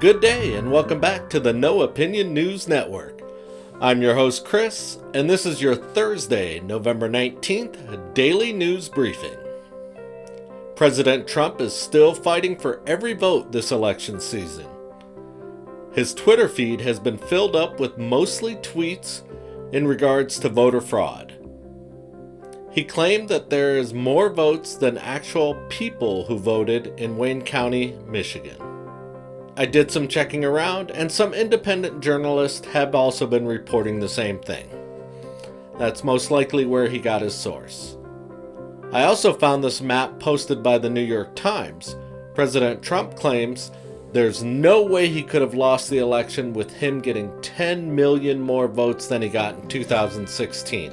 Good day and welcome back to the No Opinion News Network. I'm your host Chris, and this is your Thursday, November 19th, Daily News Briefing. President Trump is still fighting for every vote this election season. His Twitter feed has been filled up with mostly tweets in regards to voter fraud. He claimed that there is more votes than actual people who voted in Wayne County, Michigan. I did some checking around, and some independent journalists have also been reporting the same thing. That's most likely where he got his source. I also found this map posted by the New York Times. President Trump claims there's no way he could have lost the election with him getting 10 million more votes than he got in 2016.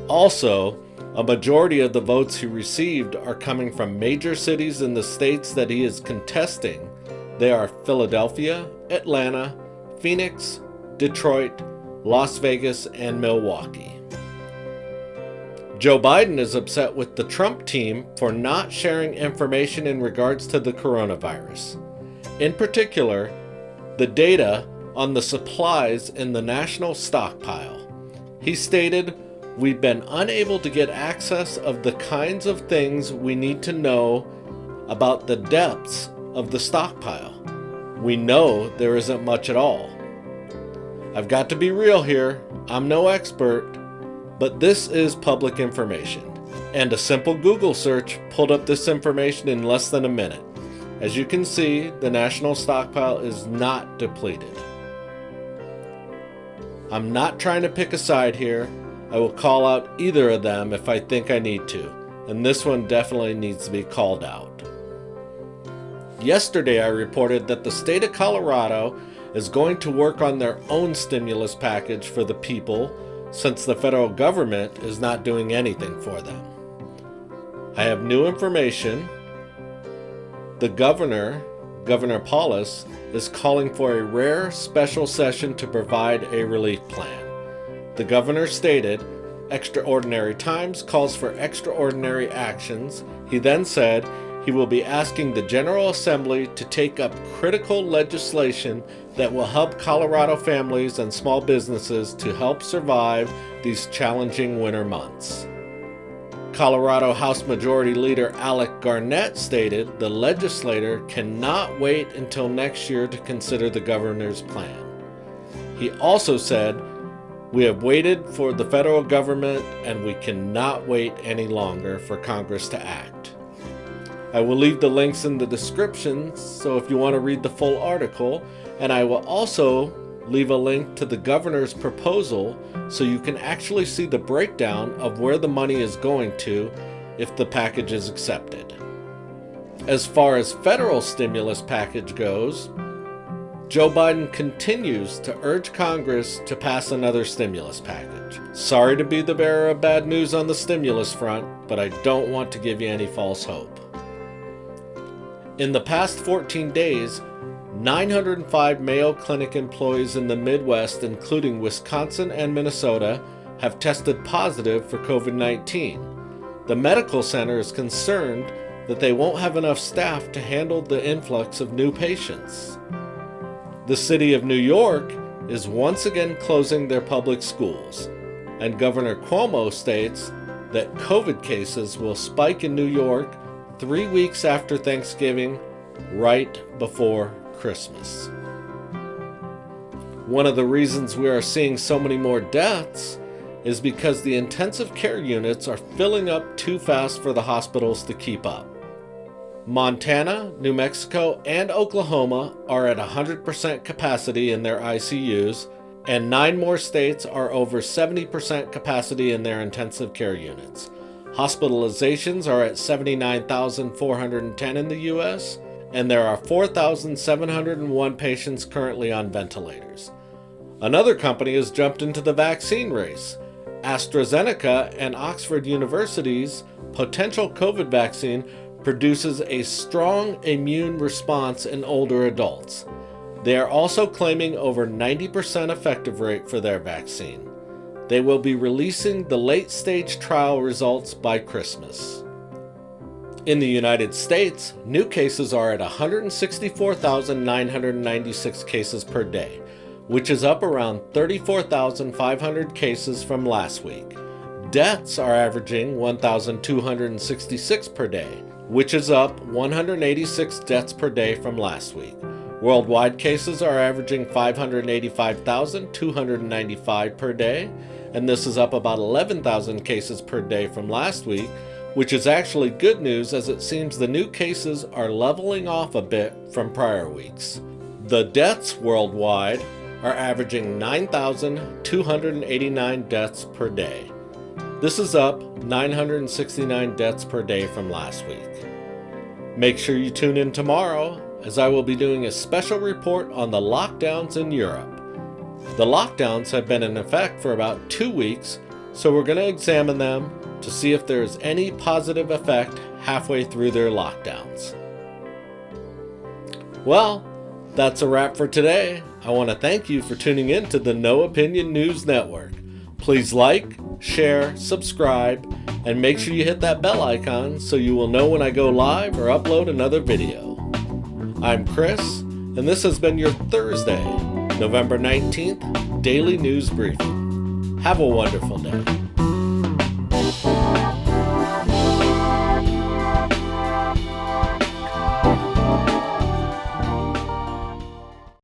Also, a majority of the votes he received are coming from major cities in the states that he is contesting. They are Philadelphia, Atlanta, Phoenix, Detroit, Las Vegas, and Milwaukee. Joe Biden is upset with the Trump team for not sharing information in regards to the coronavirus. In particular, the data on the supplies in the national stockpile. He stated, "We've been unable to get access of the kinds of things we need to know about the depths of the stockpile. We know there isn't much at all." I've got to be real here, I'm no expert, but this is public information, and a simple Google search pulled up this information in less than a minute. As you can see, the national stockpile is not depleted. I'm not trying to pick a side here. I will call out either of them if I think I need to, and this one definitely needs to be called out. Yesterday I reported that the state of Colorado is going to work on their own stimulus package for the people since the federal government is not doing anything for them. I have new information. The Governor Paulus, is calling for a rare special session to provide a relief plan. The governor stated, "Extraordinary times calls for extraordinary actions." He then said, he will be asking the General Assembly to take up critical legislation that will help Colorado families and small businesses to help survive these challenging winter months. Colorado House Majority Leader Alec Garnett stated the legislator cannot wait until next year to consider the governor's plan. He also said, "We have waited for the federal government and we cannot wait any longer for Congress to act." I will leave the links in the description, so if you want to read the full article, and I will also leave a link to the governor's proposal so you can actually see the breakdown of where the money is going to if the package is accepted. As far as federal stimulus package goes, Joe Biden continues to urge Congress to pass another stimulus package. Sorry to be the bearer of bad news on the stimulus front, but I don't want to give you any false hope. In the past 14 days, 905 Mayo Clinic employees in the Midwest, including Wisconsin and Minnesota, have tested positive for COVID-19. The medical center is concerned that they won't have enough staff to handle the influx of new patients. The city of New York is once again closing their public schools, and Governor Cuomo states that COVID cases will spike in New York 3 weeks after Thanksgiving, right before Christmas. One of the reasons we are seeing so many more deaths is because the intensive care units are filling up too fast for the hospitals to keep up. Montana, New Mexico, and Oklahoma are at 100% capacity in their ICUs, and 9 more states are over 70% capacity in their intensive care units. Hospitalizations are at 79,410 in the U.S., and there are 4,701 patients currently on ventilators. Another company has jumped into the vaccine race. AstraZeneca and Oxford University's potential COVID vaccine produces a strong immune response in older adults. They are also claiming over 90% effective rate for their vaccine. They will be releasing the late-stage trial results by Christmas. In the United States, new cases are at 164,996 cases per day, which is up around 34,500 cases from last week. Deaths are averaging 1,266 per day, which is up 186 deaths per day from last week. Worldwide cases are averaging 585,295 per day, and this is up about 11,000 cases per day from last week, which is actually good news as it seems the new cases are leveling off a bit from prior weeks. The deaths worldwide are averaging 9,289 deaths per day. This is up 969 deaths per day from last week. Make sure you tune in tomorrow, as I will be doing a special report on the lockdowns in Europe. The lockdowns have been in effect for about 2 weeks, so we're going to examine them to see if there is any positive effect halfway through their lockdowns. Well, that's a wrap for today. I want to thank you for tuning in to the No Opinion News Network. Please like, share, subscribe, and make sure you hit that bell icon so you will know when I go live or upload another video. I'm Chris, and this has been your Thursday, November 19th, Daily News Briefing. Have a wonderful day.